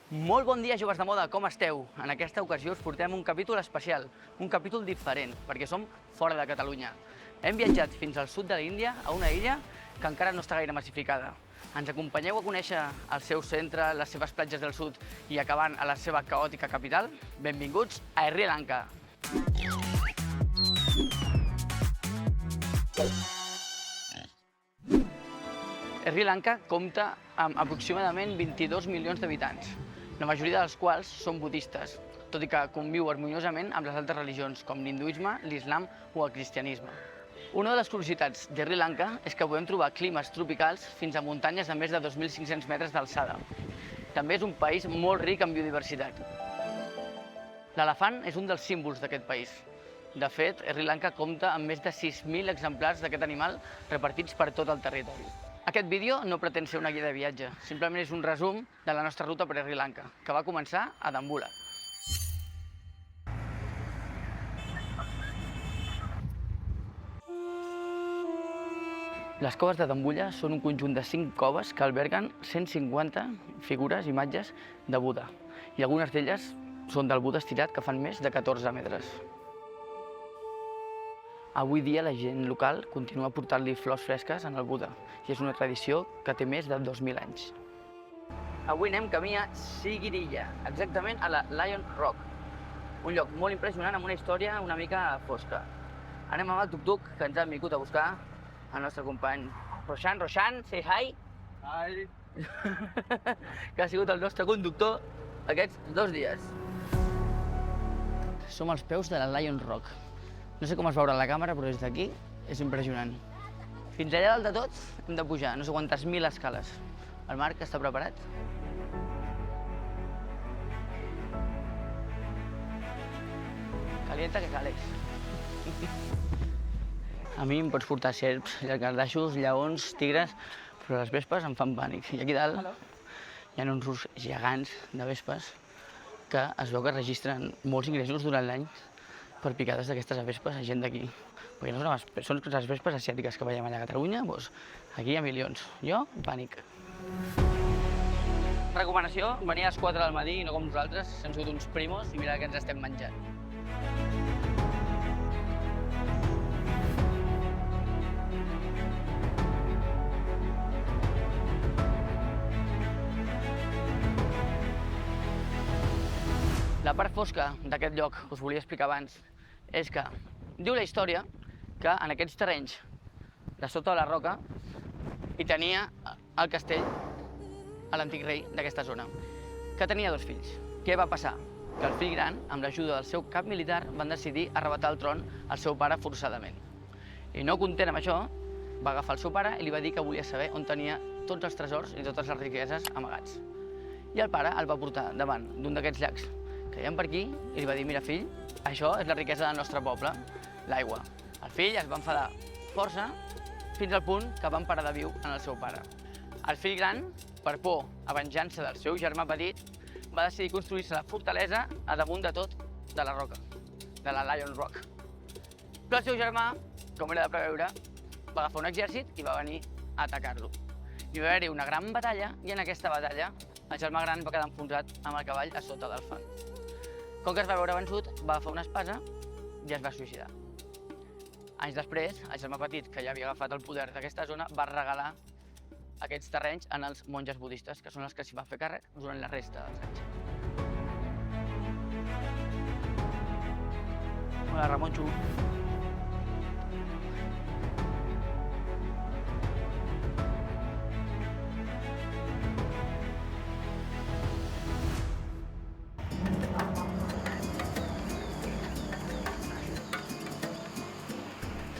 Molt bon dia, joves de moda, com esteu? En aquesta ocasió us portem un capítol especial, un capítol diferent, perquè som fora de Catalunya. Hem viatjat fins al sud de l'Índia, a una illa que encara no està gaire massificada. Ens acompanyeu a conèixer el seu centre, les seves platges del sud i acabant a la seva caòtica capital? Benvinguts a Sri Lanka! Sri Lanka compta amb aproximadament 22 milions d'habitants, la majoria dels quals són budistes, tot i que conviu harmoniosament amb les altres religions, com l'hinduisme, l'islam o el cristianisme. Una de les curiositats de Sri Lanka és que podem trobar climes tropicals fins a muntanyes de més de 2.500 metres d'alçada. També és un país molt ric en biodiversitat. L'elefant és un dels símbols d'aquest país. De fet, Sri Lanka compta amb més de 6.000 exemplars d'aquest animal repartits per tot el territori. Aquest vídeo no pretén ser una guia de viatge, simplement és un resum de la nostra ruta per Sri Lanka, que va començar a Dambulla. Les coves de Dambulla són un conjunt de 5 coves que alberguen 150 figures, imatges de Buda, i algunes d'elles són del Buda estirat, que fan més de 14 metres. Avui dia la gent local continua portant-li flors fresques en el Buda i és una tradició que té més de 2.000 anys. Avui anem camí a Sigiriya, exactament a la Lion Rock, un lloc molt impressionant amb una història una mica fosca. Anem amb el tuk-tuk que ens ha vingut a buscar el nostre company Roshan. Roshan, say hi! Hi! Que ha sigut el nostre conductor aquests 2 dies. Som als peus de la Lion Rock. No sé com es veurà a la càmera, però des d'aquí és impressionant. Fins allà dalt de tot hem de pujar, no sé quantes mil escales. El Marc està preparat? Calienta que cales. A mi em pots portar serps, llangardaixos, lleons, tigres, però les vespes em fan pànic. I aquí dalt hi ha uns rius gegants de vespes que es veu que registren molts ingressos durant l'any per picades d'aquestes vespes a gent d'aquí. Perquè no són les vespes asiàtiques que veiem allà a Catalunya, doncs aquí hi ha milions. Jo, pànic. Recomanació, venir a les 4 del matí i no com nosaltres, s'han sigut uns primos i mira que ens estem menjant. La part fosca d'aquest lloc que us volia explicar abans és que diu la història que en aquests terrenys de sota de la roca hi tenia el castell a l'antic rei d'aquesta zona, que tenia 2 fills. Què va passar? Que el fill gran, amb l'ajuda del seu cap militar, van decidir arrebatar el tron al seu pare forçadament. I no content amb això, va agafar el seu pare i li va dir que volia saber on tenia tots els tresors i totes les riqueses amagats. I el pare el va portar davant d'un d'aquests llacs que hi ha per aquí i li va dir: mira fill, això és la riquesa del nostre poble, l'aigua. El fill es va enfadar força fins al punt que van parar de viu en el seu pare. El fill gran, per por a venjança del seu germà petit, va decidir construir-se la fortalesa a damunt de tot de la roca, de la Lion Rock. Però el seu germà, com era de preveure, va agafar un exèrcit i va venir a atacar-lo. Hi va haver-hi una gran batalla i en aquesta batalla el germà gran va quedar enfonsat amb el cavall a sota del fang. Com que es va veure vençut, va agafar una espasa i es va suïcidar. Anys després, el germà petit, que ja havia agafat el poder d'aquesta zona, va regalar aquests terrenys en els monges budistes, que són els que s'hi van fer càrrec durant la resta dels anys. Hola, Ramonxo.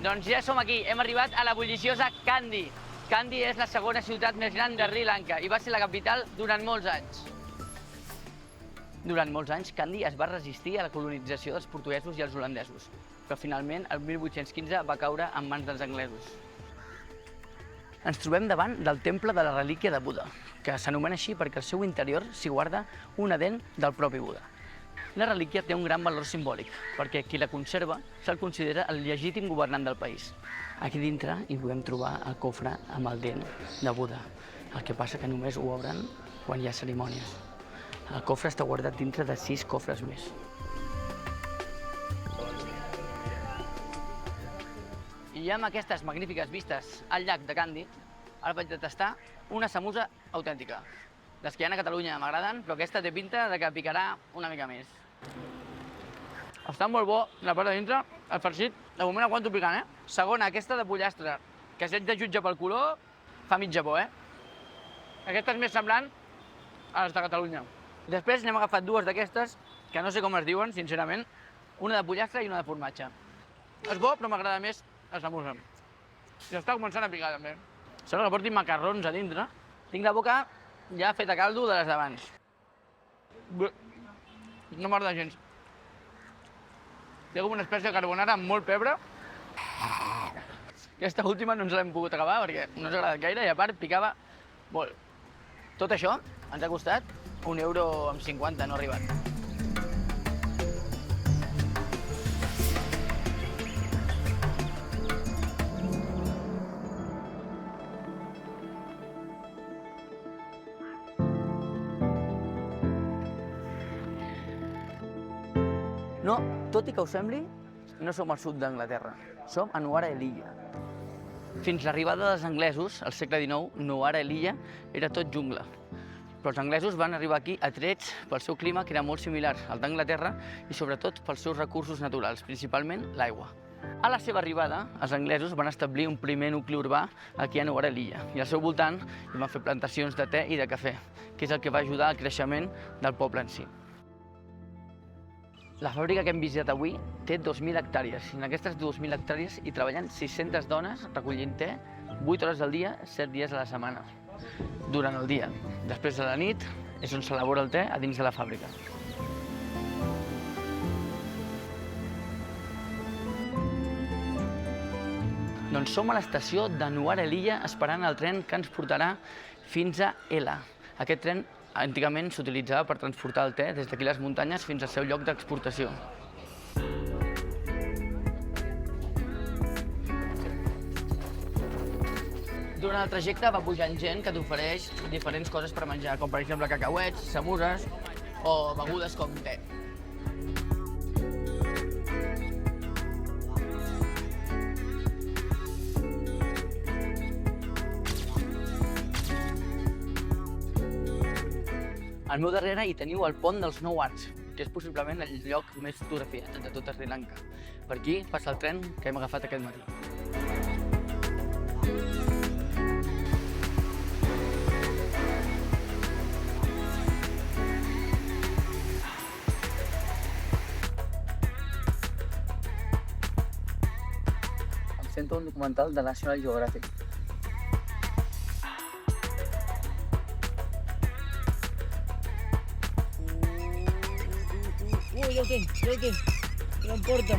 Doncs ja som aquí, hem arribat a la bulliciosa Kandy. Kandy és la segona ciutat més gran de Sri Lanka i va ser la capital durant molts anys. Durant molts anys, Kandy es va resistir a la colonització dels portuguesos i els holandesos, però finalment, el 1815, va caure en mans dels anglesos. Ens trobem davant del temple de la relíquia de Buda, que s'anomena així perquè al seu interior s'hi guarda una dent del propi Buda. La relíquia té un gran valor simbòlic, perquè qui la conserva se'l considera el legítim governant del país. Aquí dintre hi podem trobar el cofre amb el dent de Buda, el que passa que només ho obren quan hi ha cerimònies. El cofre està guardat dintre de 6 cofres més. I amb aquestes magnífiques vistes al llac de Candy, ara vaig de tastar una samusa autèntica. Les que hi ha a Catalunya m'agraden, però aquesta té pinta de que picarà una mica més. Està molt bo la part de dintre, el farcit, de moment aguanto picant, Segona, aquesta de pollastre, que si haig de jutjar pel color, fa mitja por, Aquesta és més semblant a les de Catalunya. Després n'hem agafat dues d'aquestes, que no sé com es diuen, sincerament, una de pollastre i una de formatge. És bo, però m'agrada més la samusa. I està començant a picar, també. Sembla que portin macarrons a dintre. Tinc la boca ja feta caldo de les d'abans. No m'agrada gens. Té com una espècie de carbonara amb molt pebre. Aquesta última no ens l'hem pogut acabar perquè no ens ha agradat gaire i a part picava molt. Tot això ens ha costat €1,50, no ha arribat. No, tot i que us sembli, no som al sud d'Anglaterra, som a Nuara Eliya. Fins l'arribada dels anglesos, al segle XIX, Nuara Eliya era tot jungla. Però els anglesos van arribar aquí atrets pel seu clima, que era molt similar al d'Anglaterra, i sobretot pels seus recursos naturals, principalment l'aigua. A la seva arribada, els anglesos van establir un primer nucli urbà aquí a Nuara Eliya, i al seu voltant hi van fer plantacions de te i de cafè, que és el que va ajudar al creixement del poble en si. La fàbrica que hem visitat avui té 2.000 hectàrees i en aquestes 2.000 hectàrees hi treballen 600 dones recollint te 8 hores al dia, 7 dies a la setmana. Durant el dia. Després de la nit és on s'elabora el te a dins de la fàbrica. Doncs som a l'estació de Nuara Eliya esperant el tren que ens portarà fins a Ela. Aquest tren antigament s'utilitzava per transportar el te des d'aquí les muntanyes fins al seu lloc d'exportació. Durant el trajecte va pujant gent que t'ofereix diferents coses per menjar, com per exemple cacauets, samuses o begudes com te. Al meu darrere hi teniu el pont dels 9 Arcs, que és possiblement el lloc més fotografiat de tot Sri Lanka. Per aquí passa el tren que hem agafat aquest matí. Em sento un documental de National Geographic. Ja ho tinc, no em porta.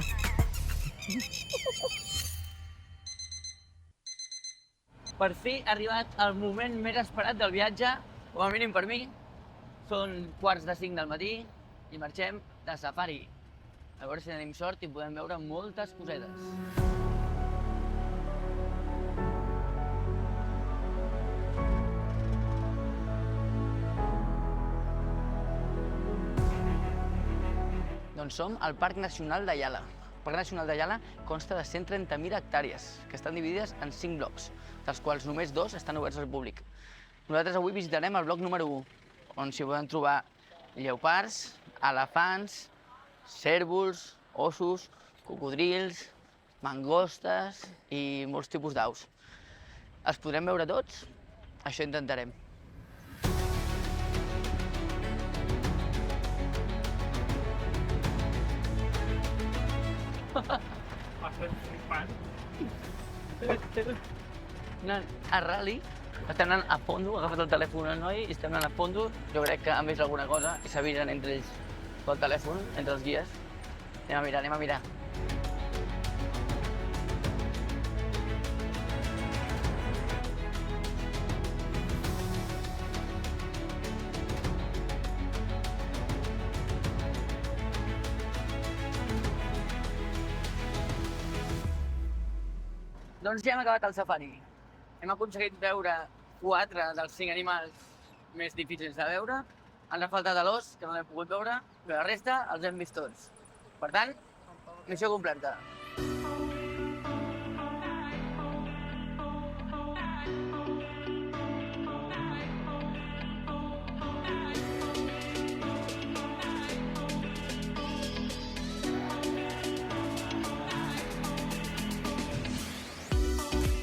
Per fi ha arribat el moment més esperat del viatge, com a mínim per mi. Són 4:45 del matí i marxem de safari. A veure si tenim sort i podem veure moltes cosetes. Doncs som al Parc Nacional de Yala. El Parc Nacional de Yala consta de 130.000 hectàrees, que estan dividides en 5 blocs, dels quals només 2 estan oberts al públic. Nosaltres avui visitarem el bloc número 1, on s'hi poden trobar lleopards, elefants, cérvols, ossos, cocodrils, mangostes i molts tipus d'aus. Els podrem veure tots? Això intentarem. Anant a rally, estem anant a fondo, ha agafat el telèfon el noi i estem anant a fondo. Jo crec que han vist alguna cosa i s'avisen entre ells pel telèfon, entre els guies. Anem a mirar, anem a mirar. Doncs ja hem acabat el safari. Hem aconseguit veure 4 dels 5 animals més difícils de veure. ens ha faltat l'os, que no l'hem pogut veure, però la resta els hem vist tots. Per tant, missió completa.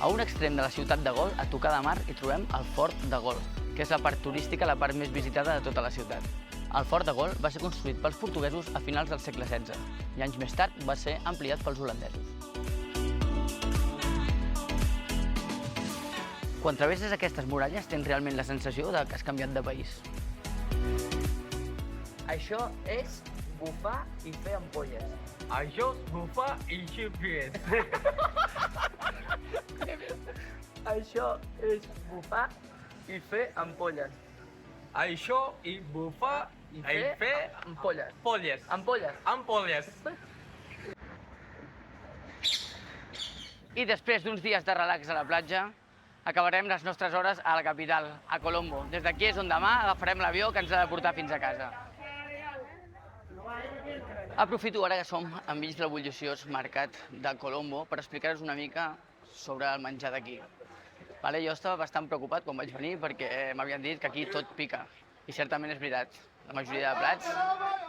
A un extrem de la ciutat de Gol, a tocar de mar, hi trobem el Fort de Gol, que és la part turística, la part més visitada de tota la ciutat. El Fort de Gol va ser construït pels portuguesos a finals del segle XVI i anys més tard va ser ampliat pels holandesos. Quan travesses aquestes muralles tens realment la sensació de que has canviat de país. Això és bufar i fer ampolles. Això és bufar i fer pies. Això és bufar i fer ampolles. Això i bufar I fer ampolles. polles. Ampolles. Ampolles. I després d'uns dies de relax a la platja, acabarem les nostres hores a la capital, a Colombo. Des d'aquí és on demà agafarem l'avió que ens ha de portar fins a casa. Aprofito ara que som enmig del bulliciós mercat de Colombo per explicar-vos una mica sobre el menjar d'aquí. Jo estava bastant preocupat quan vaig venir perquè m'havien dit que aquí tot pica. I certament és veritat. La majoria de plats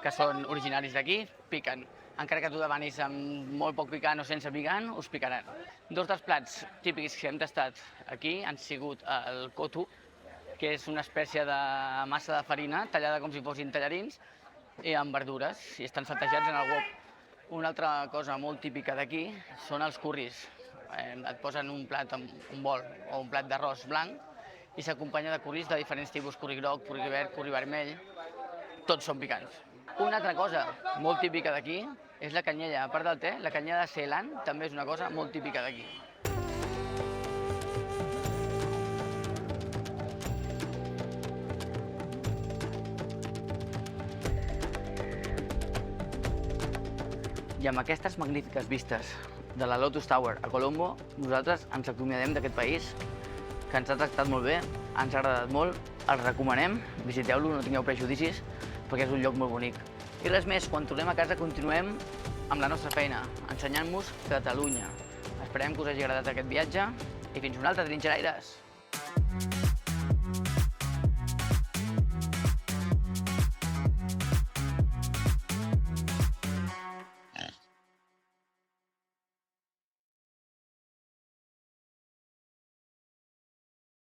que són originaris d'aquí piquen. Encara que tu demanis amb molt poc picant o sense picant, us picaran. Dos dels plats típics que hem tastat aquí han sigut el kotu, que és una espècie de massa de farina tallada com si fossin tallarins i amb verdures, i estan saltejats en el wok. Una altra cosa molt típica d'aquí són els curris. Et posen un plat amb un bol o un plat d'arròs blanc i s'acompanya de curris de diferents tipus, curri groc, curri verd, curri vermell. Tots són picants. Una altra cosa molt típica d'aquí és la canyella. A part del te, la canyella de Ceylan també és una cosa molt típica d'aquí. I amb aquestes magnífiques vistes de la Lotus Tower a Colombo, nosaltres ens acomiadem d'aquest país, que ens ha tractat molt bé, ens ha agradat molt, el recomanem, visiteu-lo, no tingueu prejudicis, perquè és un lloc molt bonic. I res més, quan tornem a casa continuem amb la nostra feina, ensenyant-vos Catalunya. Esperem que us hagi agradat aquest viatge i fins un altre, trinxeraires!